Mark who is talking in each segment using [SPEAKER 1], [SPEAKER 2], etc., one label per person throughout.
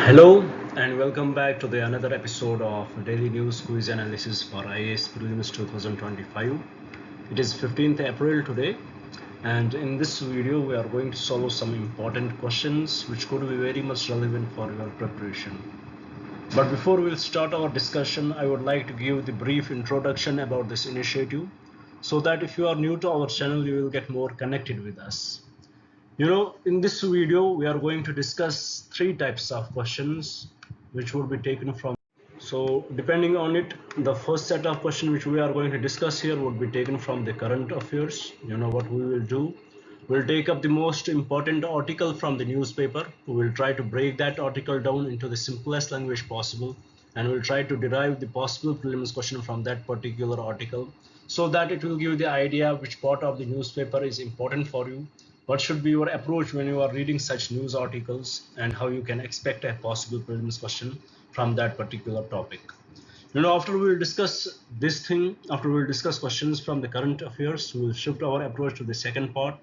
[SPEAKER 1] Hello and welcome back to the another episode of Daily News Quiz Analysis for IAS Prelims 2025. It is 15th April today, and in this video we are going to solve some important questions which could be very much relevant for your preparation. But before we'll start our discussion, I would like to give the brief introduction about this initiative so that if you are new to our channel you will get more connected with us. In this video, we are going to discuss three types of questions which will be taken from. So, depending on it, the first set of questions which we are going to discuss here would be taken from the current affairs. What we will do? We'll take up the most important article from the newspaper. We will try to break that article down into the simplest language possible, and we'll try to derive the possible prelims question from that particular article so that it will give you the idea which part of the newspaper is important for you, what should be your approach when you are reading such news articles, and how you can expect a possible prelims question from that particular topic. After we will discuss this thing, after we will discuss questions from the current affairs, we will shift our approach to the second part.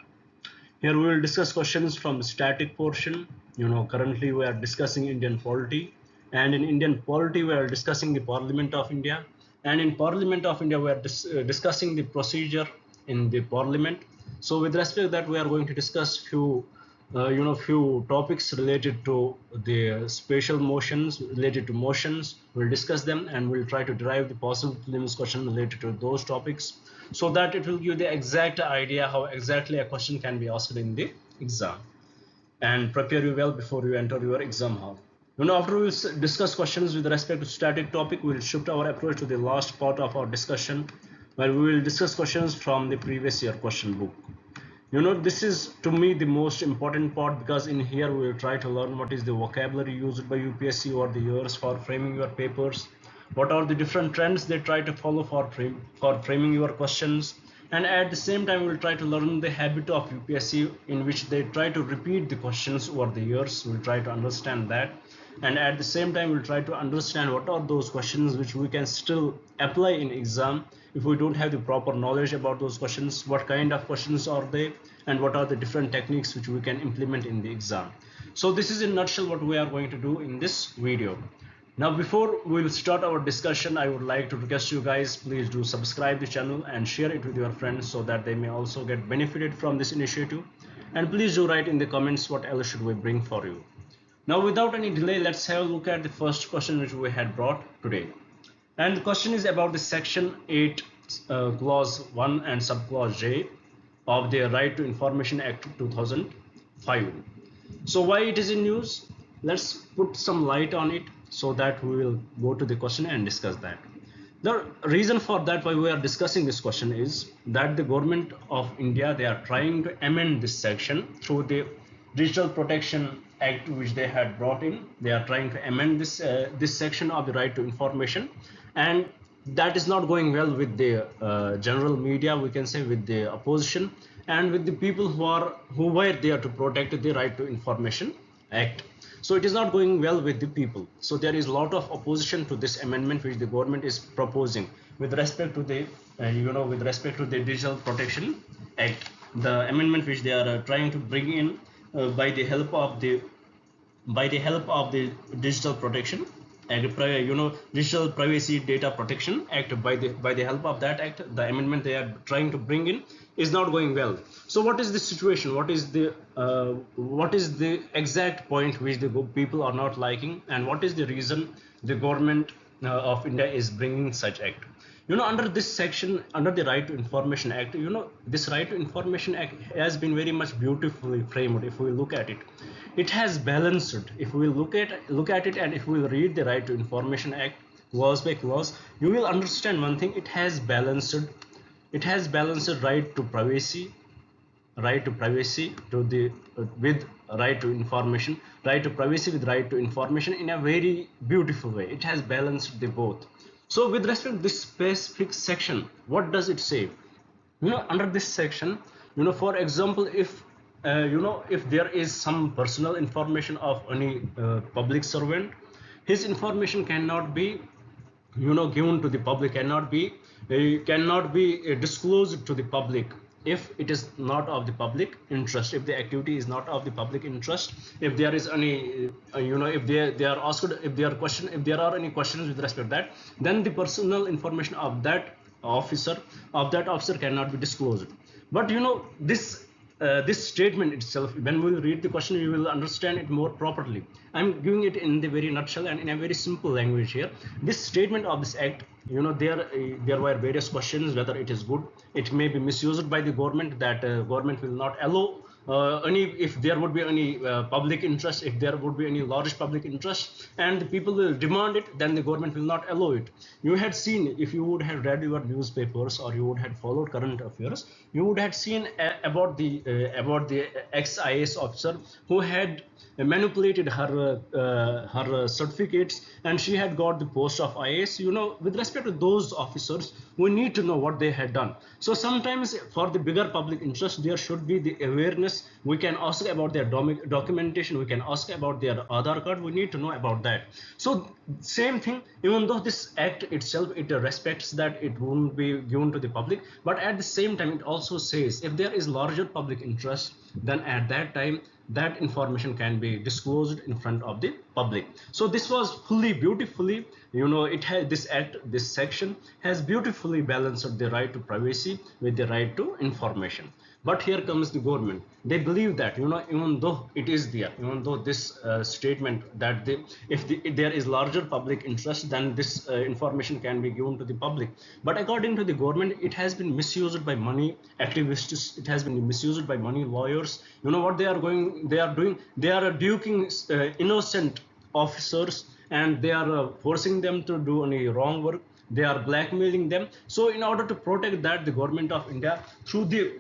[SPEAKER 1] Here we will discuss questions from the static portion. Currently we are discussing Indian polity, and in Indian polity we are discussing the Parliament of India, and in Parliament of India we are discussing the procedure in the Parliament. So with respect to that, we are going to discuss few topics related to the special motions, related to motions. We'll discuss them and we'll try to derive the possible prelims question related to those topics so that it will give the exact idea how exactly a question can be asked in the exam and prepare you well before you enter your exam hall. After we discuss questions with respect to static topic, we'll shift our approach to the last part of our discussion where we will discuss questions from the previous year question book. This is to me the most important part because in here we will try to learn what is the vocabulary used by UPSC over the years for framing your papers, what are the different trends they try to follow for framing your questions, and at the same time we'll try to learn the habit of UPSC in which they try to repeat the questions over the years. We'll try to understand that, and at the same time we'll try to understand what are those questions which we can still apply in exam if we don't have the proper knowledge about those questions, what kind of questions are they, and what are the different techniques which we can implement in the exam. So this is in a nutshell what we are going to do in this video. Now before we will start our discussion, I would like to request you guys, please do subscribe the channel and share it with your friends so that they may also get benefited from this initiative, and please do write in the comments what else should we bring for you. Now without any delay, let's have a look at the first question which we had brought today. And the question is about the section 8 clause 1 and subclause J of the Right to Information Act 2005. So why it is in news? Let's put some light on it so that we will go to the question and discuss that. The reason for that why we are discussing this question is that the government of India, they are trying to amend this section through the Digital Protection Act which they had brought in. They are trying to amend this section of the right to information, and that is not going well with the general media, we can say, with the opposition and with the people who were there to protect the right to information act. So it is not going well with the people. So there is a lot of opposition to this amendment which the government is proposing with respect to the with respect to the Digital Protection Act, the amendment which they are trying to bring in by the help of the Digital Protection Act, Digital Privacy Data Protection Act. By the help of that act, the amendment they are trying to bring in is not going well. So what is the situation? What is the exact point which the people are not liking, and what is the reason the government of India is bringing such act? Under this section, under the Right to Information Act, this Right to Information Act has been very much beautifully framed. If we look at it, it has balanced. If we look at it, and if we read the Right to Information Act clause by clause, you will understand one thing. It has balanced right to privacy to the with right to information, right to privacy with right to information in a very beautiful way. It has balanced the both. So with respect to this specific section, what does it say? Under this section, for example, if if there is some personal information of any public servant, his information cannot be given to the public, cannot be disclosed to the public if it is not of the public interest, if the activity is not of the public interest, if there is any if they are asked, if they are question, if there are any questions with respect to that, then the personal information of that officer cannot be disclosed. But this statement itself, when we read the question, you will understand it more properly. I'm giving it in the very nutshell and in a very simple language here. This statement of this act, there were various questions whether it is good. It may be misused by the government, that government will not allow any, if there would be any public interest, if there would be any large public interest and the people will demand it, then the government will not allow it. You had seen, if you would have read your newspapers or you would have followed current affairs, you would have seen about the ex-IAS officer who had manipulated her certificates, and she had got the post of IAS. With respect to those officers, we need to know what they had done. So sometimes for the bigger public interest, there should be the awareness. We can ask about their documentation, we can ask about their Aadhaar card, we need to know about that. So same thing, even though this act itself, it respects that it won't be given to the public, but at the same time it also says if there is larger public interest, then at that time that information can be disclosed in front of the public. So this was fully beautifully, it has, this act, this section has beautifully balanced the right to privacy with the right to information. But here comes the government. They believe that, even though it is there, even though this statement that if there is larger public interest, then this information can be given to the public. But according to the government, it has been misused by money activists. It has been misused by money lawyers. What they are doing? They are duking innocent officers, and they are forcing them to do any wrong work. They are blackmailing them. So in order to protect that, the government of India, through the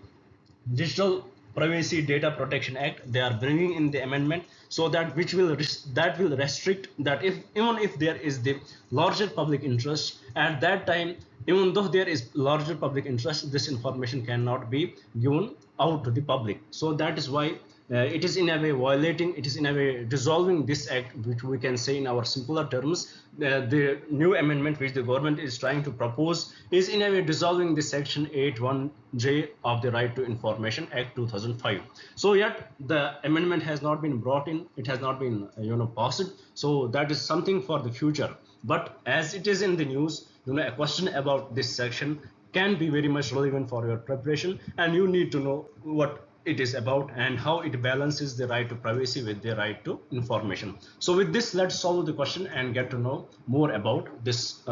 [SPEAKER 1] Digital Privacy Data Protection Act, they are bringing in the amendment, so that will restrict that even if there is the larger public interest, at that time, even though there is larger public interest, this information cannot be given out to the public. So that is why it is in a way violating, it is in a way dissolving this act, which we can say in our simpler terms, the new amendment which the government is trying to propose is in a way dissolving the section 81J of the Right to Information Act 2005. So yet the amendment has not been brought in, it has not been passed. So that is something for the future. But as it is in the news, a question about this section can be very much relevant for your preparation, and you need to know what it is about and how it balances the right to privacy with the right to information. So with this, let's solve the question and get to know more about this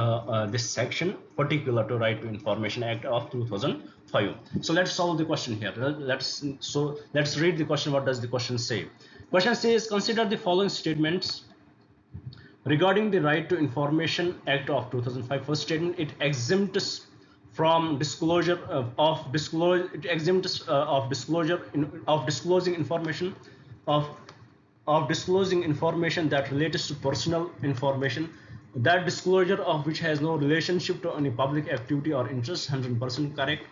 [SPEAKER 1] this section particular to Right to Information Act of 2005. So let's solve the question here. Let's read the question. What does the question say? Question says, consider the following statements regarding the Right to Information Act of 2005. First statement: it exempts from disclosure of disclosing information that relates to personal information, that disclosure of which has no relationship to any public activity or interest. 100% correct.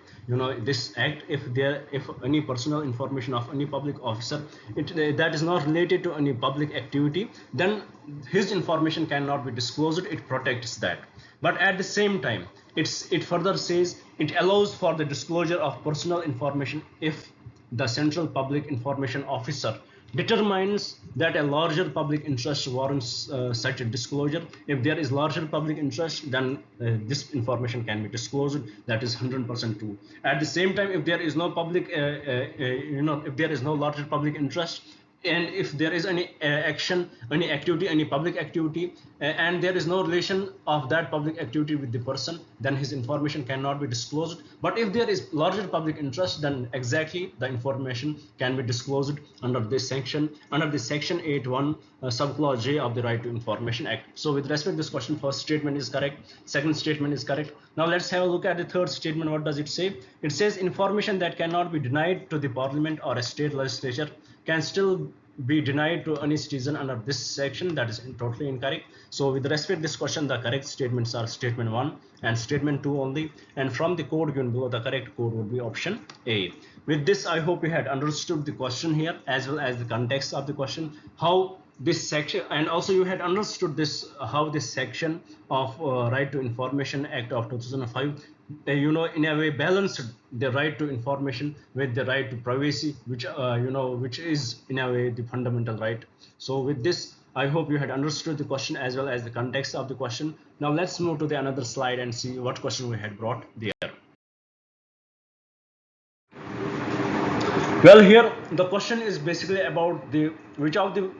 [SPEAKER 1] This act, if any personal information of any public officer that is not related to any public activity, then his information cannot be disclosed. It protects that. But at the same time, it further says it allows for the disclosure of personal information if the central public information officer determines that a larger public interest warrants such a disclosure. If there is larger public interest, then this information can be disclosed. That is 100% true. At the same time, if there is no public if there is no larger public interest, and if there is any action, any activity, any public activity, and there is no relation of that public activity with the person, then his information cannot be disclosed. But if there is larger public interest, then exactly the information can be disclosed under this section, under the section 81 subclause J of the Right to Information Act. So with respect to this question, first statement is correct, second statement is correct. Now let's have a look at the third statement. What does it say? It says information that cannot be denied to the parliament or a state legislature can still be denied to any citizen under this section. That is totally incorrect. So with respect to this question, the correct statements are statement 1 and statement 2 only, and from the code given below, the correct code would be option A. With this, I hope you had understood the question here as well as the context of the question, how this section, and also you had understood this, how this section of Right to Information Act of 2005 in a way balanced the right to information with the right to privacy, which which is in a way the fundamental right. So with this, I hope you had understood the question as well as the context of the question. Now let's move to the another slide and see what question we had brought there. Well, here the question is basically about the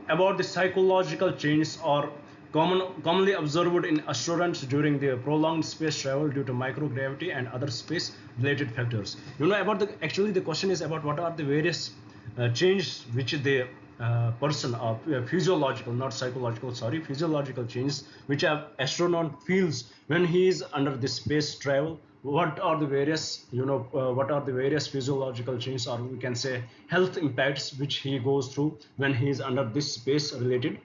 [SPEAKER 1] about the psychological changes or commonly observed in astronauts during their prolonged space travel due to microgravity and other space related factors. About the actually the question is about what are the various changes which the person or physiological, not psychological, sorry, physiological changes which a astronaut feels when he is under the space travel. What are the various what are the various physiological changes, or we can say health impacts, which he goes through when he is under this space related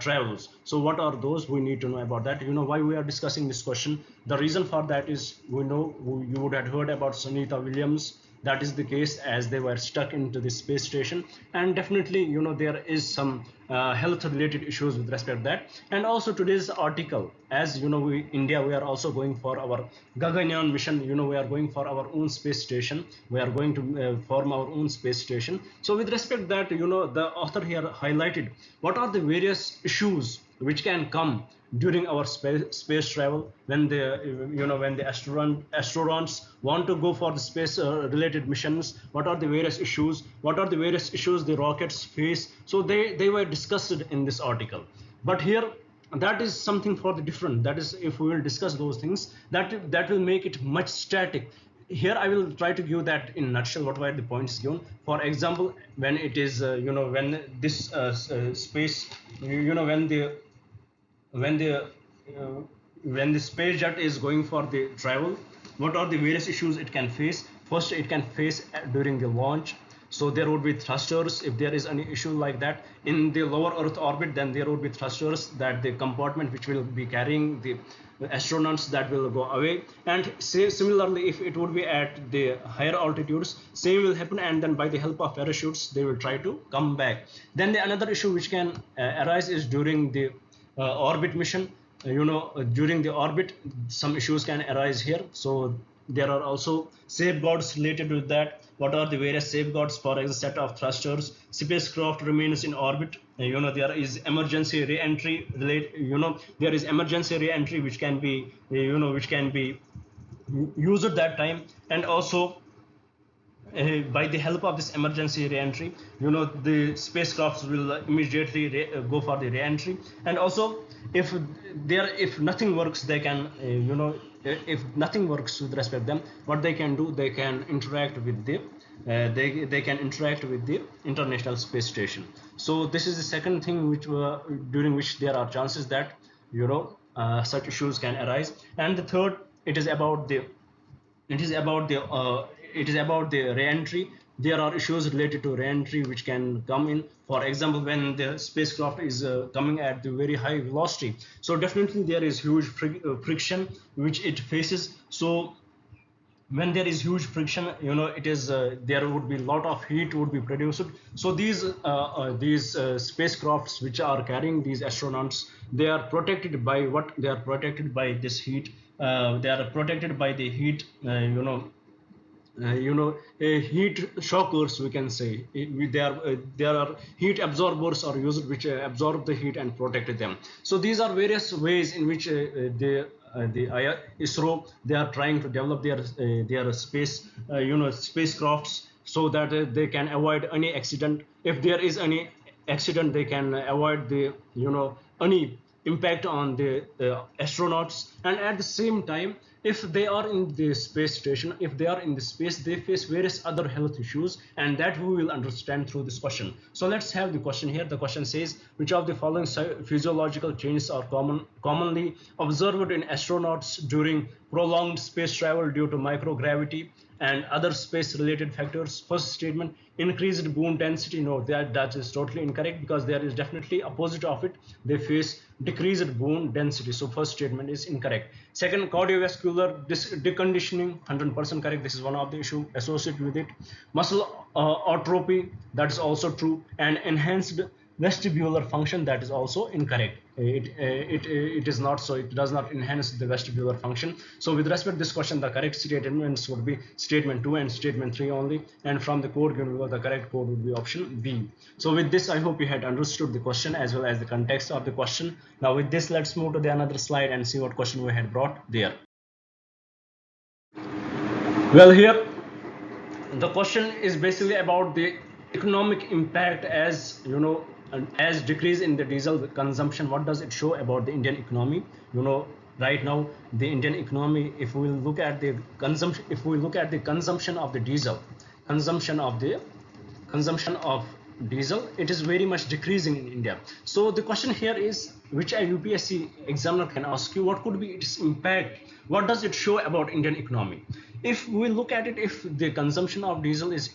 [SPEAKER 1] travels. So what are those? We need to know about that. Why we are discussing this question? The reason for that is, you would have heard about Sunita Williams. That is the case as they were stuck into the space station, and definitely there is some health related issues with respect to that. And also today's article, as India, we are also going for our Gaganyaan mission. We are going for our own space station. We are going to form our own space station. So with respect to that, the author here highlighted what are the various issues which can come during our space travel when the when the astronauts want to go for the space related missions. What are the various issues? What are the various issues the rockets face? So they were discussed in this article. But here, that is something for the different. That is, if we will discuss those things, that will make it much static. Here I will try to give that in a nutshell, what were the points given. For example, when it is when this space, when the uh, when the space jet is going for the travel, what are the various issues it can face? First, it can face during the launch. So there would be thrusters. If there is any issue like that in the lower earth orbit, then there would be thrusters, that the compartment which will be carrying the astronauts, that will go away. And similarly, if it would be at the higher altitudes, same will happen, and then by the help of parachutes they will try to come back. Then the another issue which can arise is during the orbit mission. During the orbit, some issues can arise here. So there are also safeguards related with that. What are the various safeguards? For a set of thrusters, spacecraft remains in orbit. There is emergency re-entry there is emergency re-entry which can be which can be used at that time. And also, by the help of this emergency re-entry, the spacecrafts will immediately go for the re-entry. And also, if nothing works, they can if nothing works with respect to them, what they can do, they can interact with the they can interact with the International Space Station. So this is the second thing which during which there are chances that such issues can arise. And the third, it is about the it is about the re-entry. There are issues related to re-entry which can come in. For example, when the spacecraft is coming at the very high velocity, so definitely there is huge friction which it faces. So when there is huge friction, it is there would be a lot of heat would be produced. So these spacecrafts which are carrying these astronauts, they are protected by what? They are protected by this heat. They are protected by the heat, heat shockers, we can say. There are heat absorbers are used which absorb the heat and protect them. So these are various ways in which the ISRO, they are trying to develop their space spacecrafts, so that they can avoid any accident. If there is any accident, they can avoid the any impact on the astronauts. And at the same time, if they are in the space station, if they are in the space, they face various other health issues, and that we will understand through this question. So let's have the question here. The question says, which of the following physiological changes are commonly observed in astronauts during prolonged space travel due to microgravity and other space related factors? First statement, increased bone density. No, that is totally incorrect, because there is definitely opposite of it. They face decreased bone density. So first statement is incorrect. Second, cardiovascular deconditioning, 100% correct. This is one of the issue associated with it. Muscle atrophy, that is also true. And enhanced vestibular function, that is also incorrect. It is not so, it does not enhance the vestibular function. So with respect to this question, the correct statements would be statement 2 and statement 3 only, and from the code given below, the correct code would be option B. So with this, I hope you had understood the question as well as the context of the question. Now with this, let's move to the another slide and see what question we had brought there. Well, here the question is basically about the economic impact, as you know, as decrease in the diesel consumption. What does it show about the Indian economy? You know, right now the Indian economy, if we look at the consumption, if we look at the consumption of the diesel, consumption of diesel, it is very much decreasing in India. So the question here is, which a UPSC examiner can ask you, what could be its impact? What does it show about Indian economy? If we look at it, if the consumption of diesel is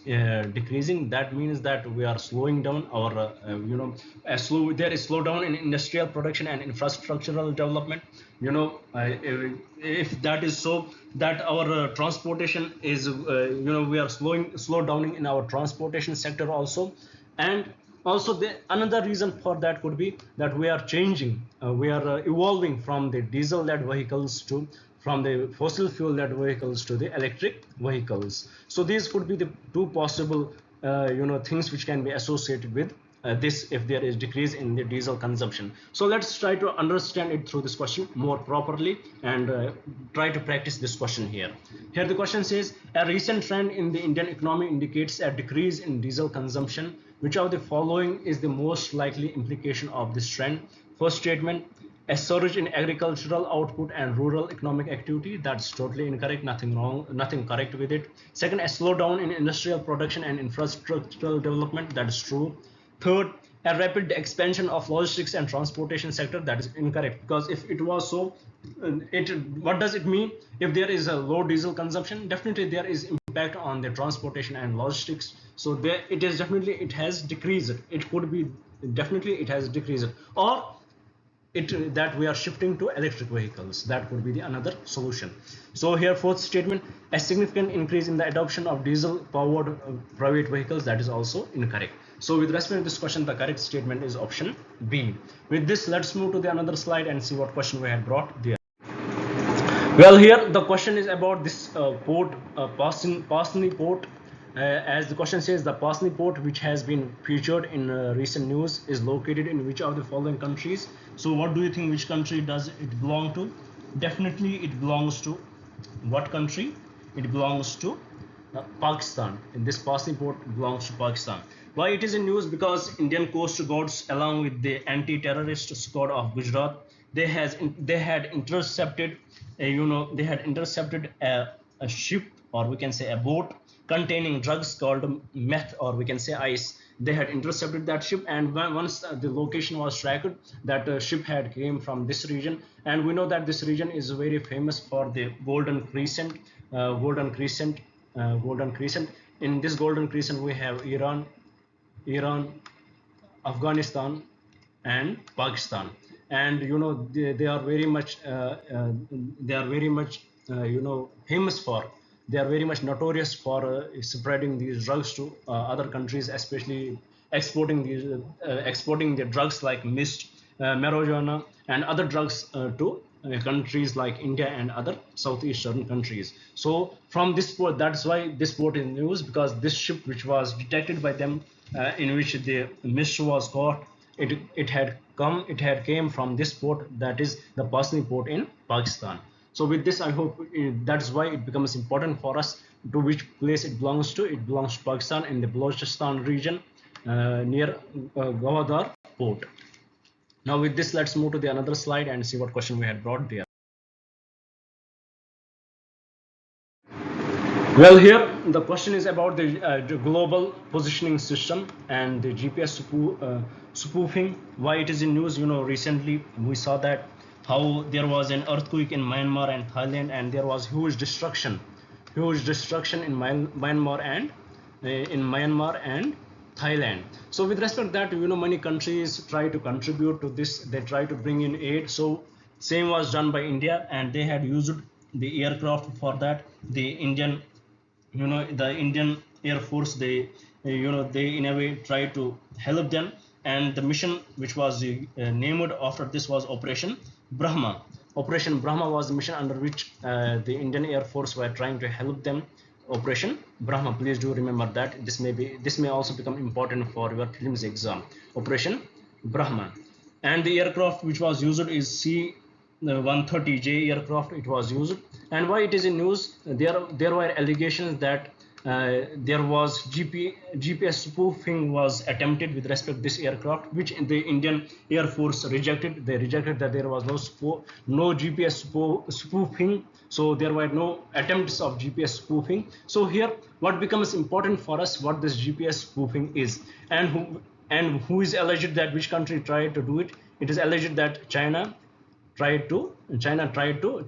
[SPEAKER 1] decreasing, that means that we are slowing down our there is slowdown in industrial production and infrastructural development. If that is so, that our transportation is we are slow downing in our transportation sector also. And also another reason for that could be that we are changing, we are evolving from the diesel led vehicles to, from the fossil fuel led vehicles to the electric vehicles. So these could be the two possible things which can be associated with this, if there is decrease in the diesel consumption. So let's try to understand it through this question more properly and try to practice this question here. Here the question says, a recent trend in the Indian economy indicates a decrease in diesel consumption. Which of the following is the most likely implication of this trend? First statement, a surge in agricultural output and rural economic activity. That's totally incorrect, nothing wrong, nothing correct with it. Second, a slowdown in industrial production and infrastructural development. That is true. Third, a rapid expansion of logistics and transportation sector. That is incorrect, because if it was so, what does it mean? If there is a low diesel consumption, definitely there is impact on the transportation and logistics. So there it is, definitely it has decreased. It could be definitely it has decreased, or that we are shifting to electric vehicles. That could be the another solution. So here fourth statement, a significant increase in the adoption of diesel powered private vehicles. That is also incorrect. So with respect to this question, the correct statement is option B. With this, let's move to the another slide and see what question we had brought there. Well, here the question is about this port, Pasni port. As the question says, the Pasni port, which has been featured in recent news, is located in which of the following countries? So what do you think, which country does it belong to? Definitely it belongs to what country? It belongs to Pakistan. And this Pasni port belongs to Pakistan. Why it is in news? Because Indian Coast Guards, along with the anti-terrorist squad of Gujarat, they had intercepted a ship, or we can say a boat, containing drugs called meth, or we can say ice. They had intercepted that ship, and once the location was tracked, that ship had came from this region. And we know that this region is very famous for the Golden Crescent. In this Golden Crescent, we have Iran, Afghanistan, and Pakistan. And they are very much famous for, they are very much notorious for spreading these drugs to other countries, especially exporting the drugs like mist, marijuana, and other drugs to countries like India and other southeastern countries. So from this port, that's why this port is news, because this ship which was detected by them, in which the mist was caught, it had came from this port, that is the Pasni port in Pakistan. So with this, I hope that's why it becomes important for us to which place it belongs to. It belongs to Pakistan in the Balochistan region, near Gawadar port. Now with this, let's move to the another slide and see what question we had brought there. Well, here the question is about the global positioning system and the GPS spoofing. Why it is in news? Recently we saw that how there was an earthquake in Myanmar and Thailand, and there was huge destruction in Myanmar and Thailand. So with respect to that, many countries try to contribute to this. They try to bring in aid. So same was done by India, and they had used the aircraft for that. The Indian Air Force, they in a way try to help them, and the mission which was named after this was Operation Brahma. Operation Brahma was the mission under which the Indian Air Force were trying to help them. Operation Brahma, please do remember that. This may also become important for your prelims exam. Operation Brahma. And the aircraft which was used is C-130J aircraft. It was used, and why it is in news, there were allegations that there was GPS spoofing was attempted with respect to this aircraft, which the Indian Air Force rejected. They rejected that there was no GPS spoofing, so there were no attempts of GPS spoofing. So here what becomes important for us, what this GPS spoofing is, and who is alleged that which country tried to do it. It is alleged that China tried to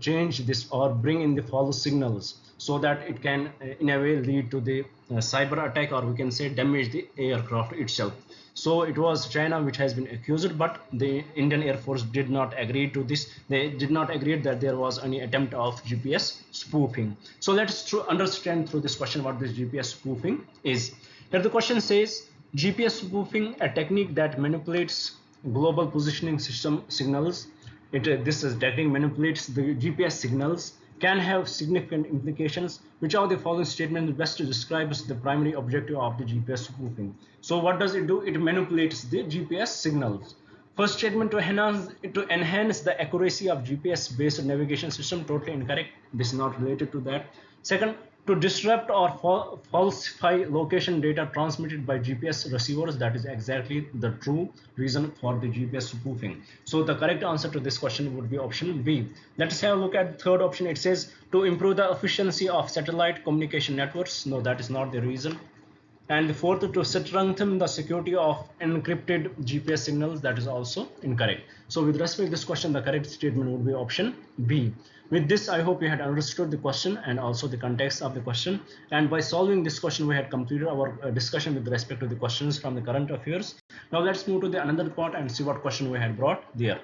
[SPEAKER 1] change this or bring in the false signals, so that it can in a way lead to the cyber attack, or we can say damage the aircraft itself. So it was China which has been accused, but the Indian Air Force did not agree to this. They did not agree that there was any attempt of GPS spoofing. So let's understand through this question what this GPS spoofing is. Here the question says, GPS spoofing, a technique that manipulates global positioning system signals. This technique manipulates the GPS signals, can have significant implications. Which of the following statements best describes the primary objective of the GPS spoofing? So what does it do? It manipulates the GPS signals. First statement, to enhance the accuracy of GPS based navigation system. Totally incorrect. This is not related to that. Second, to disrupt or falsify location data transmitted by GPS receivers. That is exactly the true reason for the GPS spoofing. So the correct answer to this question would be option B. Let's have a look at the third option. It says to improve the efficiency of satellite communication networks. No, that is not the reason. And the fourth, to strengthen the security of encrypted GPS signals. That is also incorrect. So with respect to this question, the correct statement would be option B. With this, I hope you had understood the question and also the context of the question. And by solving this question, we had completed our discussion with respect to the questions from the current affairs. Now let's move to the another part and see what question we had brought there.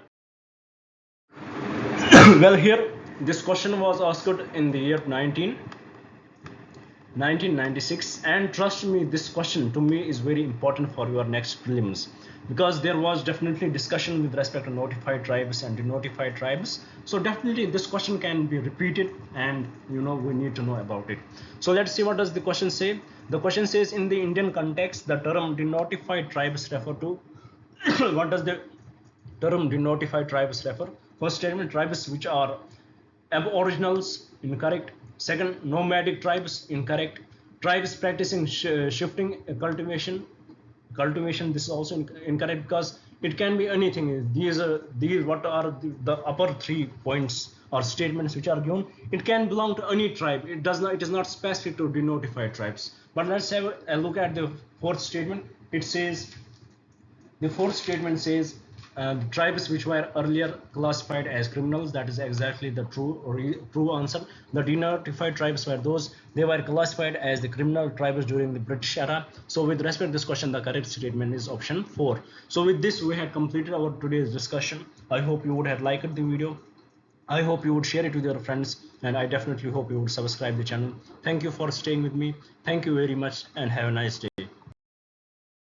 [SPEAKER 1] Well, here this question was asked in the year 1996, and trust me, this question to me is very important for your next prelims, because there was definitely discussion with respect to notified tribes and denotified tribes. So definitely this question can be repeated, and we need to know about it. So let's see what does the question say. The question says, in the Indian context, the term denotified tribes refer to what does the term denotified tribes refer? First statement, tribes which are aboriginals. Incorrect. Second, nomadic tribes. Incorrect. Tribes practicing shifting cultivation. This is also incorrect, because it can be anything. These what are the upper 3 points or statements which are given. It can belong to any tribe. It is not specific to denotified tribes. But let's have a look at the fourth statement. The fourth statement says the tribes which were earlier classified as criminals. That is exactly the true answer. The denotified tribes were those, they were classified as the criminal tribes during the British era. So with respect to this question, the correct statement is option 4. So with this, we had completed our today's discussion. I hope you would have liked the video. I hope you would share it with your friends, and I definitely hope you would subscribe the channel. Thank you for staying with me. Thank you very much, and have a nice day.